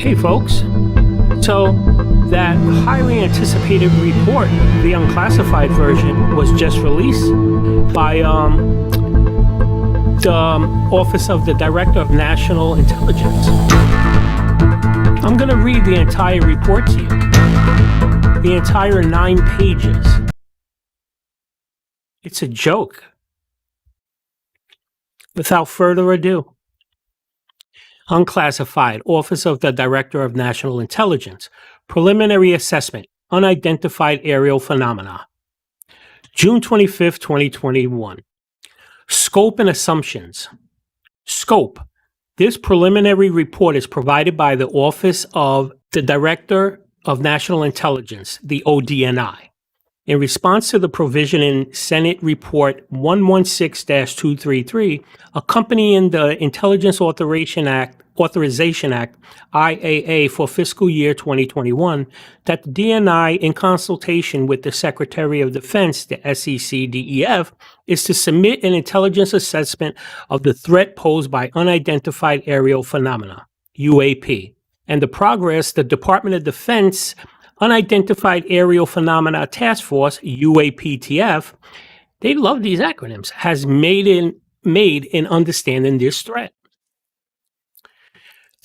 Hey folks, so that highly anticipated report, the unclassified version, was just released by the Office of the Director of National Intelligence. I'm going to read the entire report to you, the entire 9 pages. It's a joke. Without further ado, unclassified, Office of the Director of National Intelligence, preliminary assessment, unidentified aerial phenomena. June 25th, 2021. Scope and assumptions. Scope. This preliminary report is provided by the Office of the Director of National Intelligence, the ODNI, in response to the provision in Senate Report 116-233, accompanying the Intelligence Authorization Act, IAA, for fiscal year 2021, that the DNI, in consultation with the Secretary of Defense, the SEC-DEF, is to submit an intelligence assessment of the threat posed by unidentified aerial phenomena, UAP, and the progress the Department of Defense Unidentified Aerial Phenomena Task Force, UAPTF, they love these acronyms, has made in understanding this threat.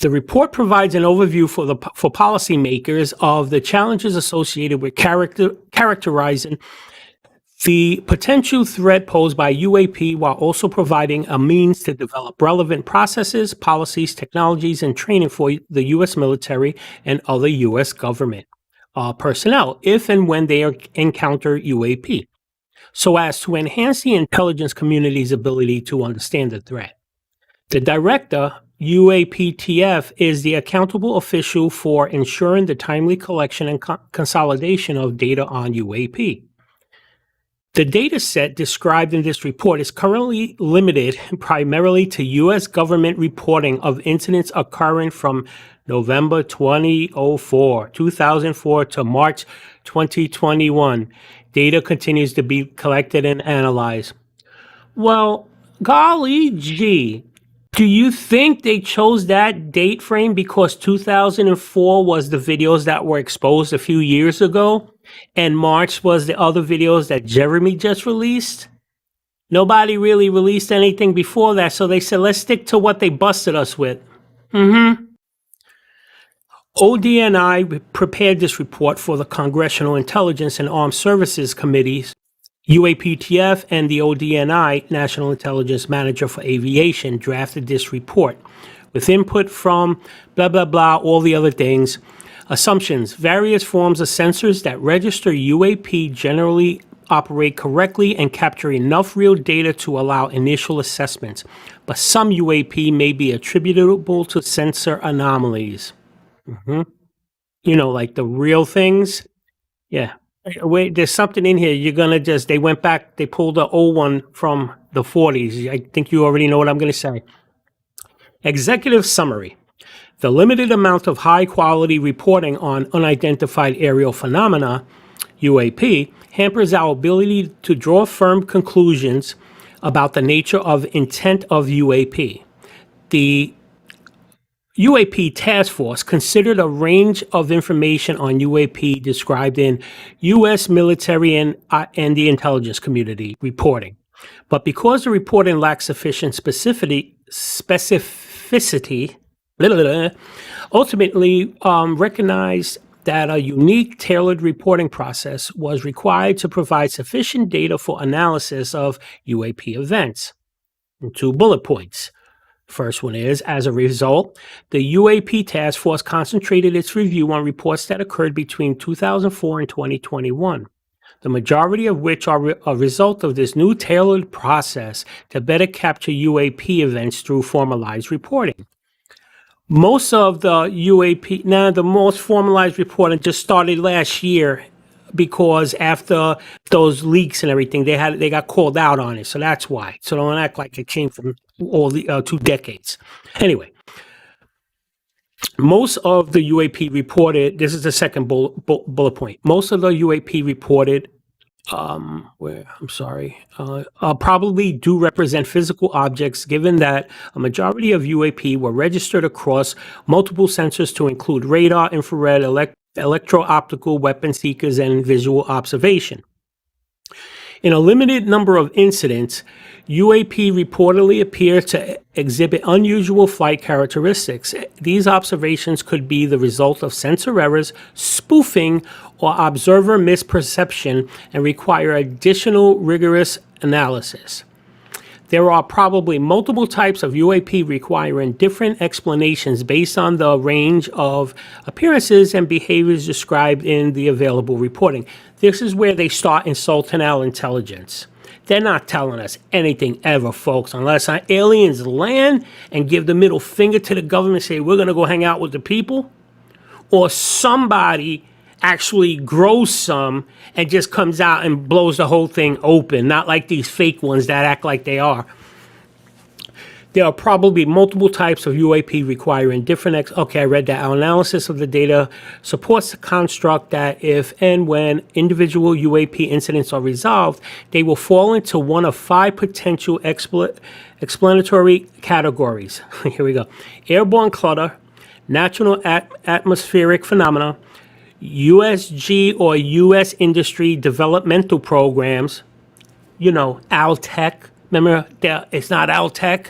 The report provides an overview for policymakers of the challenges associated with characterizing the potential threat posed by UAP, while also providing a means to develop relevant processes, policies, technologies, and training for the U.S. military and other U.S. government personnel if and when they encounter UAP, so as to enhance the intelligence community's ability to understand the threat. The director, UAPTF, is the accountable official for ensuring the timely collection and consolidation of data on UAP. The data set described in this report is currently limited primarily to U.S. government reporting of incidents occurring from November 2004 to March 2021. Data continues to be collected and analyzed. Well, golly gee, do you think they chose that date frame because 2004 was the videos that were exposed a few years ago, and March was the other videos that Jeremy just released? Nobody really released anything before that, so they said, let's stick to what they busted us with. ODNI prepared this report for the Congressional Intelligence and Armed Services Committees, UAPTF, and the ODNI, National Intelligence Manager for Aviation, drafted this report with input from blah, blah, blah, all the other things. Assumptions. Various forms of sensors that register UAP generally operate correctly and capture enough real data to allow initial assessments, but some UAP may be attributable to sensor anomalies. You know, like the real things. Yeah. Wait, there's something in here. You're going to they went back, they pulled the old one from the 40s. I think you already know what I'm going to say. Executive summary. The limited amount of high-quality reporting on unidentified aerial phenomena, UAP, hampers our ability to draw firm conclusions about the nature of intent of UAP. The UAP Task Force considered a range of information on UAP described in U.S. military and the intelligence community reporting. But because the reporting lacks sufficient specificity, ultimately recognized that a unique tailored reporting process was required to provide sufficient data for analysis of UAP events. And 2 bullet points. First one is, as a result, the UAP Task Force concentrated its review on reports that occurred between 2004 and 2021, the majority of which are a result of this new tailored process to better capture UAP events through formalized reporting. Most of the UAP, the most formalized reporting just started last year because after those leaks and everything, they got called out on it. So that's why. So don't act like it came from all the 2 decades. Anyway, most of the UAP reported, this is the second bullet point, most of the UAP reported probably do represent physical objects, given that a majority of UAP were registered across multiple sensors to include radar, infrared, electro-optical weapon seekers, and visual observation. In a limited number of incidents, UAP reportedly appear to exhibit unusual flight characteristics. These observations could be the result of sensor errors, spoofing, or observer misperception and require additional rigorous analysis. There are probably multiple types of UAP requiring different explanations based on the range of appearances and behaviors described in the available reporting. This is where they start insulting our intelligence. They're not telling us anything ever, folks, unless our aliens land and give the middle finger to the government and say, we're going to go hang out with the people, or somebody actually grows some and just comes out and blows the whole thing open, not like these fake ones that act like they are. There are probably multiple types of UAP requiring different okay, I read that. Our analysis of the data supports the construct that if and when individual UAP incidents are resolved, they will fall into one of 5 potential explanatory categories. Here we go. Airborne clutter, natural atmospheric phenomena, USG or U.S. industry developmental programs, Altec. Remember, it's not Altec.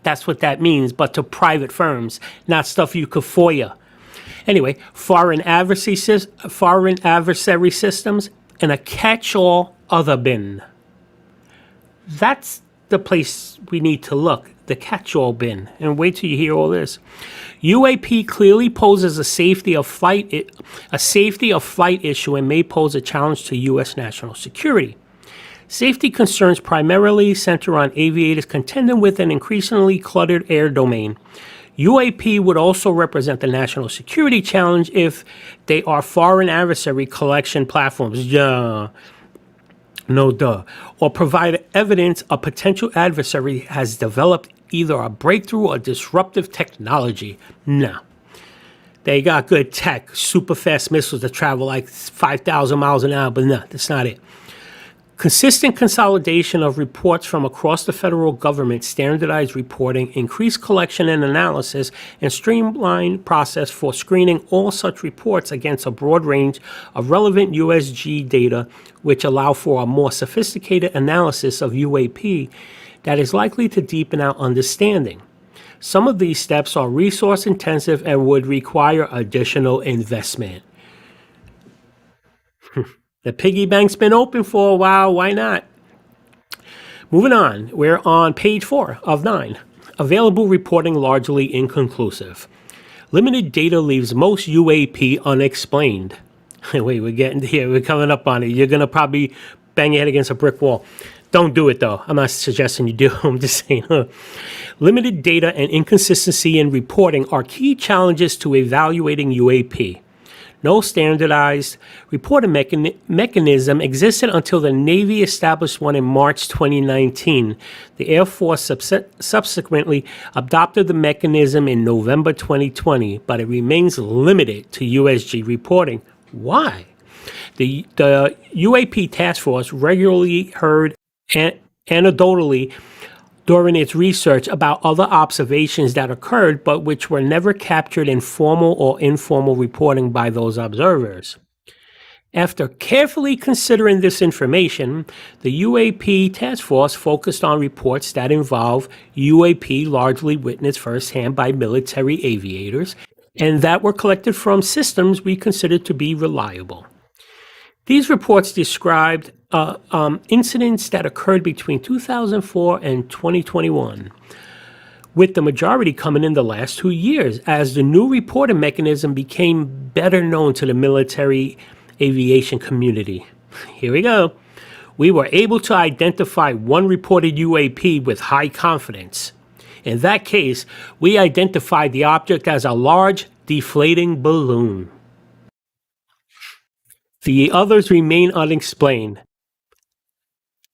That's what that means, but to private firms, not stuff you could FOIA. Anyway, foreign adversary systems, and a catch-all other bin. That's the place we need to look, the catch-all bin. And wait till you hear all this. UAP clearly poses a safety of flight issue and may pose a challenge to U.S. national security. Safety concerns primarily center on aviators contending with an increasingly cluttered air domain. UAP would also represent the national security challenge if they are foreign adversary collection platforms. Or provide evidence a potential adversary has developed either a breakthrough or disruptive technology. No. They got good tech, super fast missiles that travel like 5,000 miles an hour, but no, that's not it. Consistent consolidation of reports from across the federal government, standardized reporting, increased collection and analysis, and streamlined process for screening all such reports against a broad range of relevant USG data, which allow for a more sophisticated analysis of UAP that is likely to deepen our understanding. Some of these steps are resource intensive and would require additional investment. The piggy bank's been open for a while. Why not? Moving on. We're on page 4 of 9. Available reporting largely inconclusive. Limited data leaves most UAP unexplained. Wait, we're getting here. We're coming up on it. You're going to probably bang your head against a brick wall. Don't do it, though. I'm not suggesting you do. I'm just saying. Limited data and inconsistency in reporting are key challenges to evaluating UAP. No standardized reporting mechanism existed until the Navy established one in March 2019. The Air Force subsequently adopted the mechanism in November 2020, but it remains limited to USG reporting. Why? The UAP task force regularly heard anecdotally during its research about other observations that occurred but which were never captured in formal or informal reporting by those observers. After carefully considering this information, the UAP task force focused on reports that involve UAP largely witnessed firsthand by military aviators and that were collected from systems we considered to be reliable. These reports described incidents that occurred between 2004 and 2021, with the majority coming in the last 2 years as the new reporting mechanism became better known to the military aviation community. Here we go. We were able to identify one reported UAP with high confidence. In that case, we identified the object as a large deflating balloon. The others remain unexplained.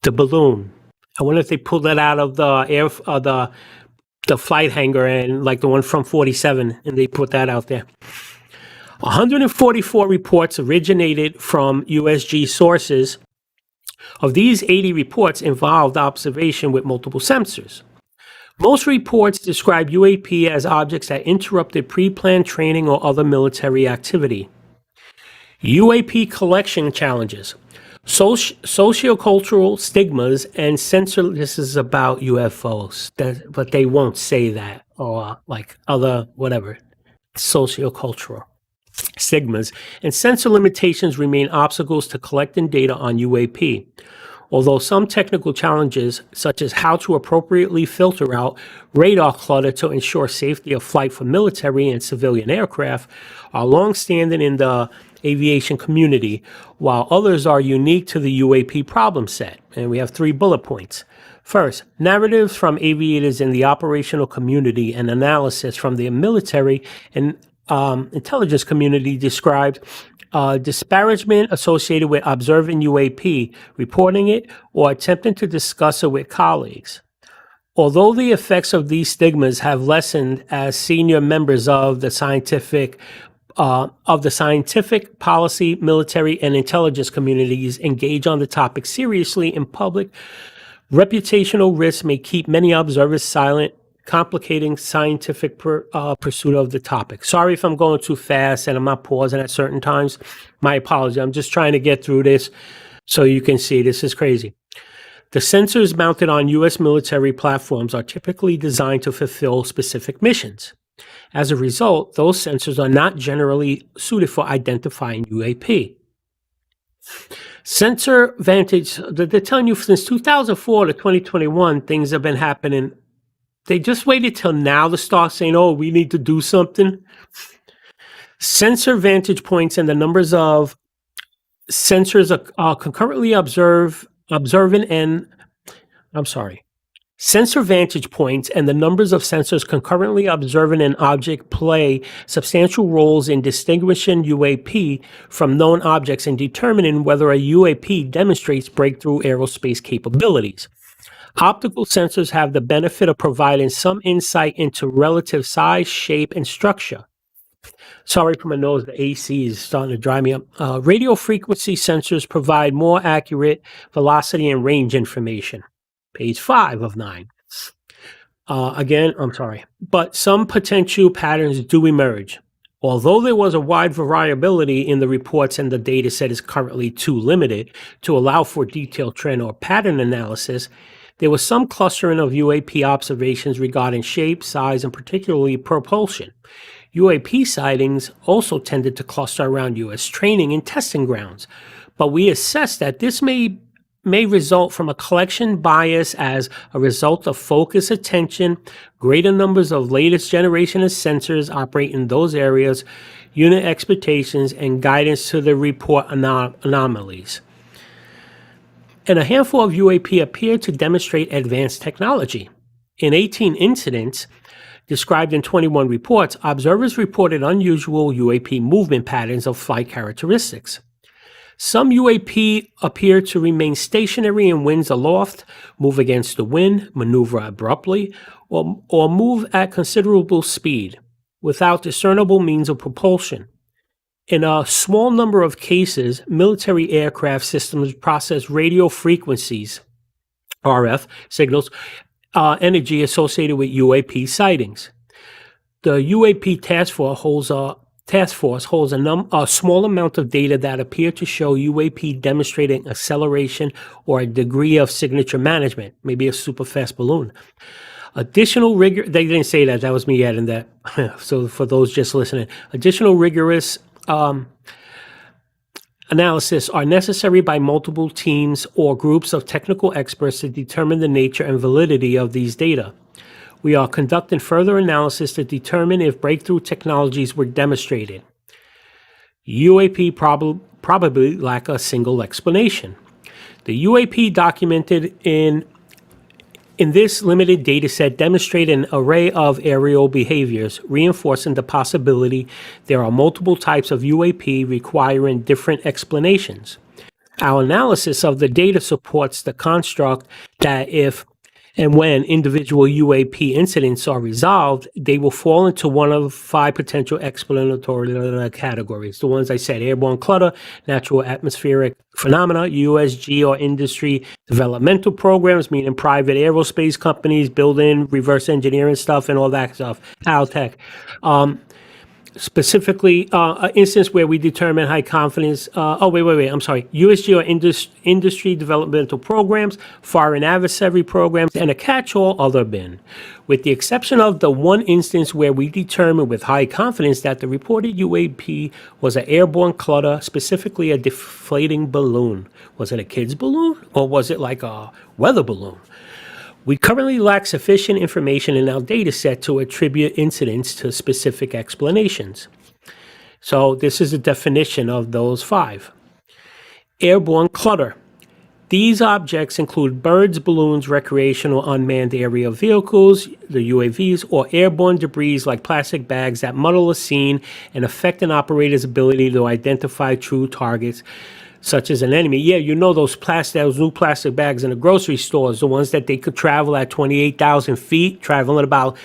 The balloon. I wonder if they pulled that out of the flight hangar, and like the one from 47, and they put that out there. 144 reports originated from USG sources Of these, 80 reports involved observation with multiple sensors. Most reports describe UAP as objects that interrupted pre-planned training or other military activity. UAP collection challenges. Sociocultural stigmas and censor. This is about UFOs, but they won't say that, or like other whatever. Sociocultural stigmas and sensor limitations remain obstacles to collecting data on UAP. Although some technical challenges, such as how to appropriately filter out radar clutter to ensure safety of flight for military and civilian aircraft, are long-standing in the aviation community, while others are unique to the UAP problem set. And we have 3 bullet points. First, narratives from aviators in the operational community and analysis from the military and intelligence community described disparagement associated with observing UAP, reporting it, or attempting to discuss it with colleagues. Although the effects of these stigmas have lessened as senior members of the scientific, policy, military, and intelligence communities engage on the topic seriously in public, reputational risks may keep many observers silent, complicating scientific pursuit of the topic. Sorry if I'm going too fast and I'm not pausing at certain times. My apology. I'm just trying to get through this so you can see this is crazy. The sensors mounted on U.S. military platforms are typically designed to fulfill specific missions. As a result, those sensors are not generally suited for identifying UAP. Sensor Vantage, they're telling you since 2004 to 2021, things have been happening. They just waited till now to start saying, oh, we need to do something. Sensor vantage points and the numbers of sensors are concurrently Sensor vantage points and the numbers of sensors concurrently observing an object play substantial roles in distinguishing UAP from known objects and determining whether a UAP demonstrates breakthrough aerospace capabilities. Optical sensors have the benefit of providing some insight into relative size, shape, and structure. Sorry for my nose, the AC is starting to dry me up. Radio frequency sensors provide more accurate velocity and range information. Page 5 of 9. But some potential patterns do emerge. Although there was a wide variability in the reports and the data set is currently too limited to allow for detailed trend or pattern analysis, there was some clustering of UAP observations regarding shape, size, and particularly propulsion. UAP sightings also tended to cluster around U.S. training and testing grounds, but we assess that this may result from a collection bias as a result of focused attention, greater numbers of latest generation of sensors operate in those areas, unit expectations, and guidance to the report anomalies. And a handful of UAP appeared to demonstrate advanced technology. In 18 incidents described in 21 reports, observers reported unusual UAP movement patterns of flight characteristics. Some UAP appear to remain stationary in winds aloft, move against the wind, maneuver abruptly, or move at considerable speed without discernible means of propulsion. In a small number of cases, military aircraft systems process radio frequencies, RF signals, energy associated with UAP sightings. The UAP task force holds a small amount of data that appear to show UAP demonstrating acceleration or a degree of signature management, maybe a super fast balloon. Additional rigor, they didn't say that, that was me adding that. So for those just listening, additional rigorous analysis are necessary by multiple teams or groups of technical experts to determine the nature and validity of these data. We are conducting further analysis to determine if breakthrough technologies were demonstrated. UAP probably lack a single explanation. The UAP documented in this limited data set demonstrate an array of aerial behaviors, reinforcing the possibility there are multiple types of UAP requiring different explanations. Our analysis of the data supports the construct that if And when individual UAP incidents are resolved, they will fall into one of 5 potential explanatory categories. The ones I said: airborne clutter, natural atmospheric phenomena, USG or industry developmental programs, meaning private aerospace companies building reverse engineering stuff and all that stuff, Altech. Specifically, an instance where we determine high confidence, I'm sorry, USG or industry developmental programs, foreign adversary programs, and a catch-all other bin. With the exception of the one instance where we determined with high confidence that the reported UAP was an airborne clutter, specifically a deflating balloon. Was it a kid's balloon, or was it like a weather balloon? We currently lack sufficient information in our data set to attribute incidents to specific explanations. So this is a definition of those 5. Airborne clutter. These objects include birds, balloons, recreational unmanned aerial vehicles, the UAVs, or airborne debris like plastic bags that muddle a scene and affect an operator's ability to identify true targets, such as an enemy. Yeah, you know those new plastic bags in the grocery stores, the ones that they could travel at 28,000 feet, traveling about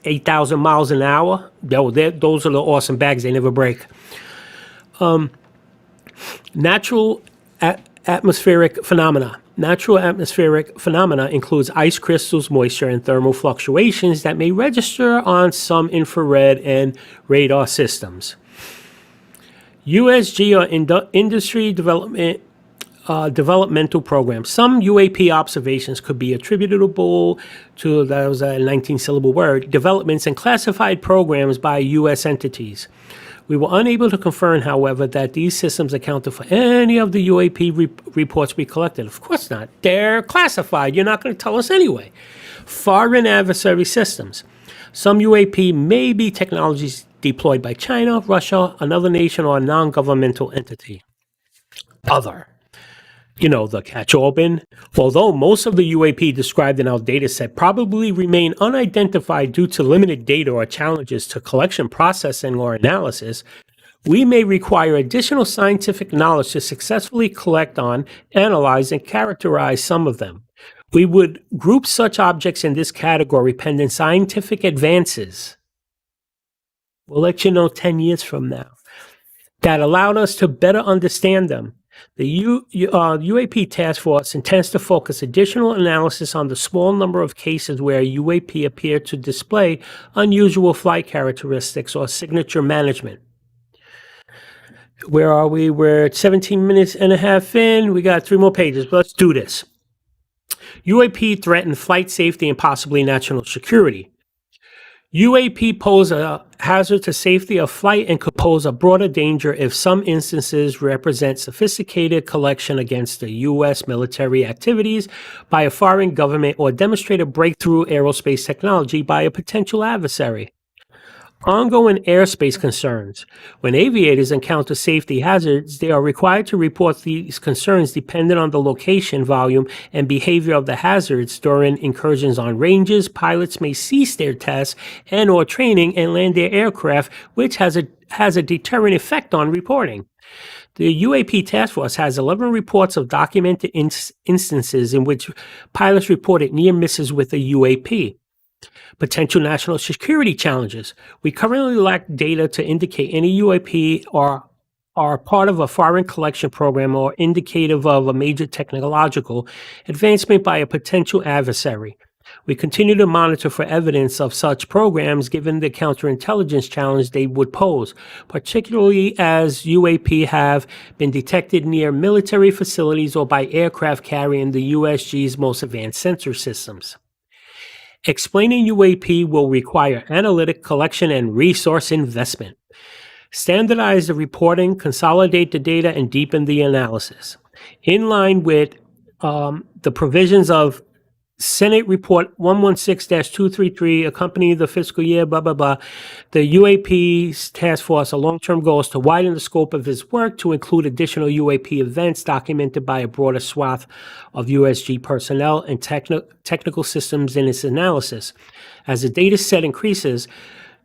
8,000 miles an hour. Those are the awesome bags. They never break. Natural atmospheric phenomena. Natural atmospheric phenomena includes ice crystals, moisture, and thermal fluctuations that may register on some infrared and radar systems. USG or industry developmental programs. Some UAP observations could be attributable to, that was a 19-syllable word, developments and classified programs by U.S. entities. We were unable to confirm, however, that these systems accounted for any of the UAP reports we collected. Of course not. They're classified. You're not going to tell us anyway. Foreign adversary systems. Some UAP may be technologies deployed by China, Russia, another nation, or a non-governmental entity. Other. The catch-all bin. Although most of the UAP described in our dataset probably remain unidentified due to limited data or challenges to collection, processing, or analysis, we may require additional scientific knowledge to successfully collect on, analyze, and characterize some of them. We would group such objects in this category pending scientific advances. We'll let you know 10 years from now. That allowed us to better understand them. The UAP Task Force intends to focus additional analysis on the small number of cases where UAP appear to display unusual flight characteristics or signature management. Where are we? We're at 17 minutes and a half in. We got 3 more pages. Let's do this. UAP threaten flight safety and possibly national security. UAP pose a hazard to safety of flight and could pose a broader danger if some instances represent sophisticated collection against the U.S. military activities by a foreign government or demonstrate a breakthrough aerospace technology by a potential adversary. Ongoing airspace concerns. When aviators encounter safety hazards, they are required to report these concerns dependent on the location, volume, and behavior of the hazards. During incursions on ranges, pilots may cease their tests and or training and land their aircraft, which has a deterrent effect on reporting. The UAP Task Force has 11 reports of documented instances in which pilots reported near misses with a UAP. Potential national security challenges. We currently lack data to indicate any UAP are part of a foreign collection program or indicative of a major technological advancement by a potential adversary. We continue to monitor for evidence of such programs given the counterintelligence challenge they would pose, particularly as UAP have been detected near military facilities or by aircraft carrying the USG's most advanced sensor systems. Explaining UAP will require analytic collection and resource investment. Standardize the reporting, consolidate the data, and deepen the analysis. In line with the provisions of Senate Report 116-233, accompanying the fiscal year, the UAP's task force, a long-term goal is to widen the scope of its work to include additional UAP events documented by a broader swath of USG personnel and technical systems in its analysis. As the data set increases,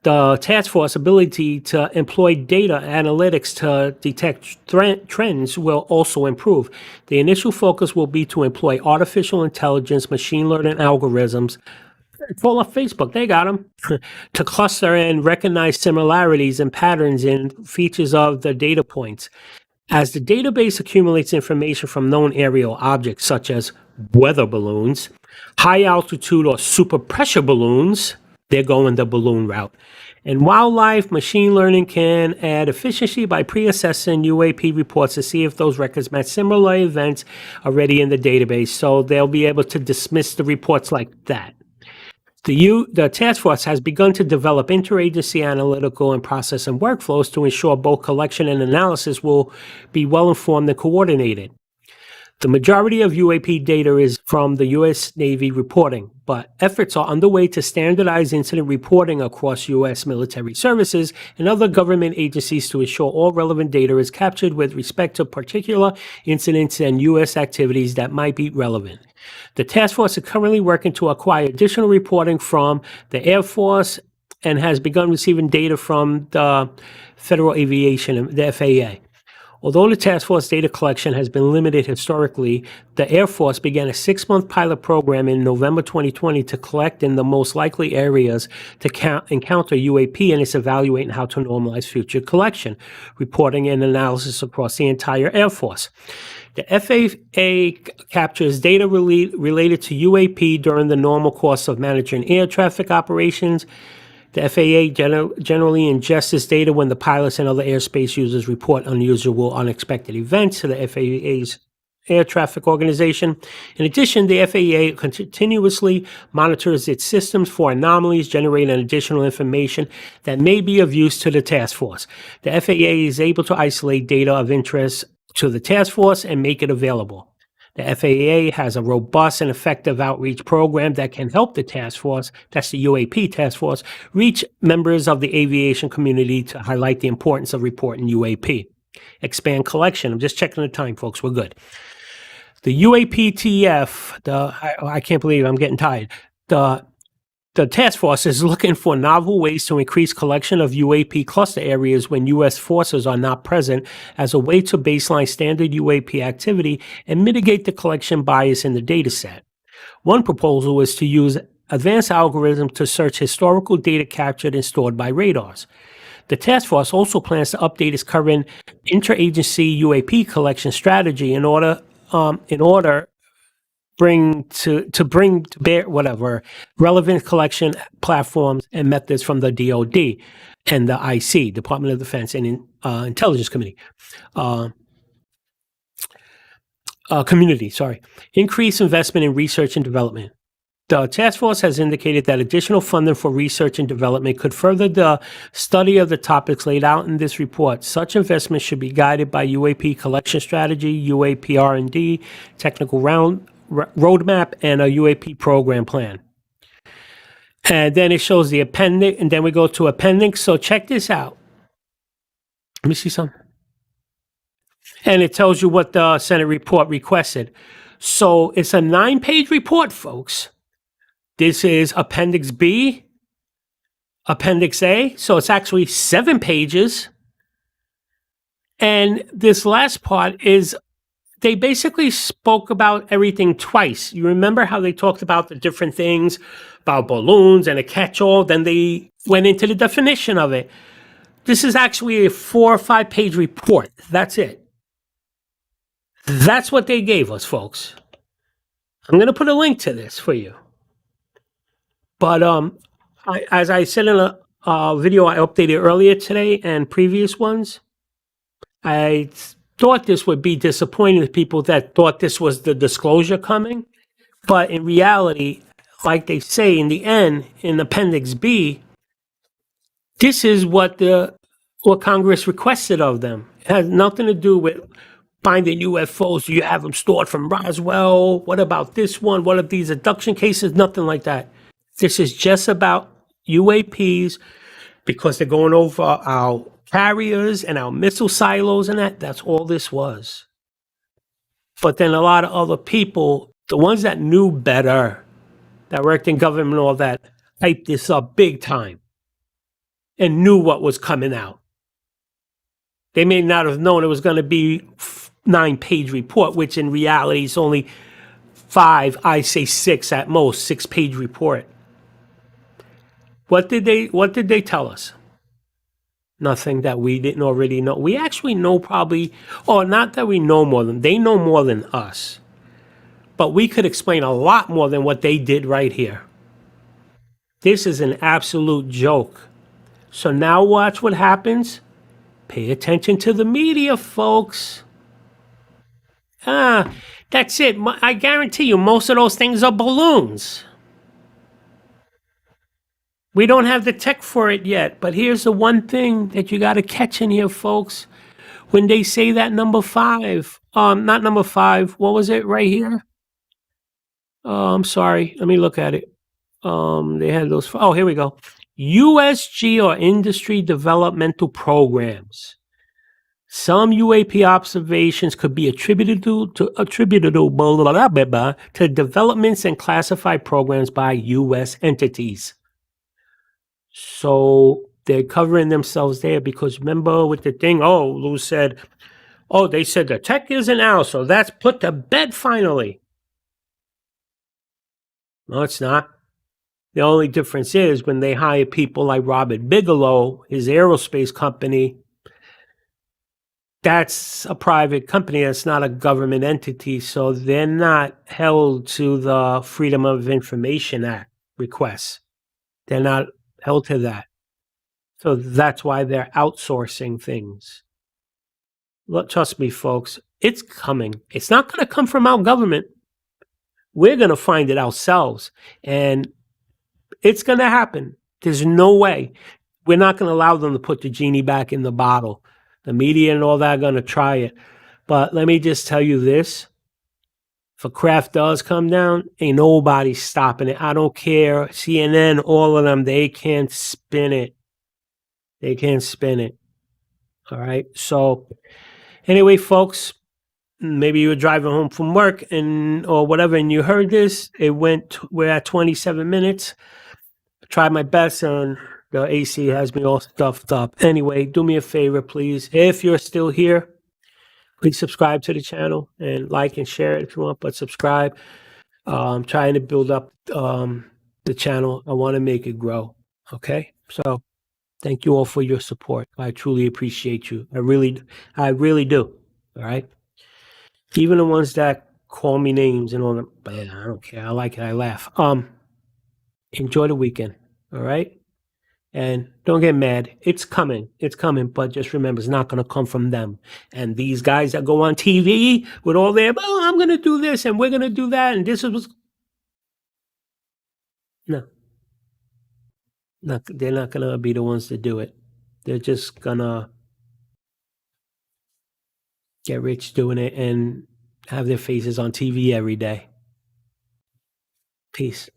the task force ability to employ data analytics to detect trends will also improve. The initial focus will be to employ artificial intelligence, machine learning algorithms. Pull up Facebook, they got them, to cluster and recognize similarities and patterns in features of the data points. As the database accumulates information from known aerial objects such as weather balloons, high altitude or super pressure balloons, they're going the balloon route. And wildlife, machine learning can add efficiency by pre-assessing UAP reports to see if those records match similar events already in the database. So they'll be able to dismiss the reports like that. The task force has begun to develop interagency analytical and processing workflows to ensure both collection and analysis will be well-informed and coordinated. The majority of UAP data is from the U.S. Navy reporting, but efforts are underway to standardize incident reporting across U.S. military services and other government agencies to ensure all relevant data is captured with respect to particular incidents and U.S. activities that might be relevant. The task force is currently working to acquire additional reporting from the Air Force and has begun receiving data from the Federal Aviation, the FAA. Although the task force data collection has been limited historically, the Air Force began a 6-month pilot program in November 2020 to collect in the most likely areas to encounter UAP, and it's evaluating how to normalize future collection, reporting, and analysis across the entire Air Force. The FAA captures data related to UAP during the normal course of managing air traffic operations. The FAA generally ingests this data when the pilots and other airspace users report unusual, unexpected events to the FAA's air traffic organization. In addition, the FAA continuously monitors its systems for anomalies, generating additional information that may be of use to the task force. The FAA is able to isolate data of interest to the task force and make it available. The FAA has a robust and effective outreach program that can help the task force, that's the UAP task force, reach members of the aviation community to highlight the importance of reporting UAP. Expand collection. I'm just checking the time, folks. We're good. The UAPTF, I can't believe I'm getting tired. The task force is looking for novel ways to increase collection of UAP cluster areas when U.S. forces are not present as a way to baseline standard UAP activity and mitigate the collection bias in the data set. One proposal is to use advanced algorithms to search historical data captured and stored by radars. The task force also plans to update its current interagency UAP collection strategy in order bring to bear relevant collection platforms and methods from the DoD and the IC, Department of Defense and Intelligence Committee. Community. Increase investment in research and development. The task force has indicated that additional funding for research and development could further the study of the topics laid out in this report. Such investment should be guided by UAP collection strategy, UAP R&D, technical roadmap, and a UAP program plan. And then it shows the appendix, and then we go to appendix. So check this out. Let me see something. And it tells you what the Senate report requested. So it's a 9-page report, folks. This is Appendix B, Appendix A. So it's actually 7 pages. And this last part is, they basically spoke about everything twice. You remember how they talked about the different things about balloons and a catch-all? Then they went into the definition of it. This is actually a 4 or 5 page report. That's it. That's what they gave us, folks. I'm going to put a link to this for you. But as I said in a video I updated earlier today and previous ones, I thought this would be disappointing to people that thought this was the disclosure coming. But in reality, like they say in the end, in Appendix B, this is what Congress requested of them. It has nothing to do with finding UFOs. Do you have them stored from Roswell? What about this one? What are these abduction cases? Nothing like that. This is just about UAPs because they're going over our carriers and our missile silos and that's all this was. But then a lot of other people, the ones that knew better, that worked in government and all that, hyped this up big time. and knew what was coming out. They may not have known it was going to be 9-page report, which in reality is only 5, I say 6 at most, 6-page report. What did they tell us? Nothing that we didn't already know. We actually know probably, or not that we know more than, they know more than us. But we could explain a lot more than what they did right here. This is an absolute joke. So now watch what happens. Pay attention to the media, folks. That's it. I guarantee you most of those things are balloons. We don't have the tech for it yet, but here's the one thing that you got to catch in here, folks. When they say that number 5, not number 5, what was it right here? I'm sorry. Let me look at it. They had those. Oh, here we go. USG or industry developmental programs. Some UAP observations could be attributable to developments and classified programs by U.S. entities. So they're covering themselves there because remember with the thing, Lou said, they said the tech isn't out, so that's put to bed finally. No, it's not. The only difference is when they hire people like Robert Bigelow, his aerospace company, that's a private company. That's not a government entity. So they're not held to the Freedom of Information Act requests. They're not held to that. So that's why they're outsourcing things. Well, trust me, folks, it's coming. It's not going to come from our government. We're going to find it ourselves. And it's going to happen. There's no way. We're not going to allow them to put the genie back in the bottle. The media and all that are going to try it. But let me just tell you this. If a craft does come down, ain't nobody stopping it. I don't care. CNN, all of them, they can't spin it. They can't spin it. All right. So anyway, folks, maybe you were driving home from work or whatever, and you heard this. We're at 27 minutes. I tried my best, and the AC has me all stuffed up. Anyway, do me a favor, please. If you're still here, please subscribe to the channel and like and share it if you want, but subscribe. I'm trying to build up the channel. I want to make it grow. Okay? So thank you all for your support. I truly appreciate you. I really do. All right? Even the ones that call me names and all that, but I don't care. I like it. I laugh. Enjoy the weekend. All right? And don't get mad. It's coming. It's coming. But just remember, it's not going to come from them. And these guys that go on TV with all their, I'm going to do this and we're going to do that. And this is no. They're not going to be the ones to do it. They're just going to get rich doing it and have their faces on TV every day. Peace.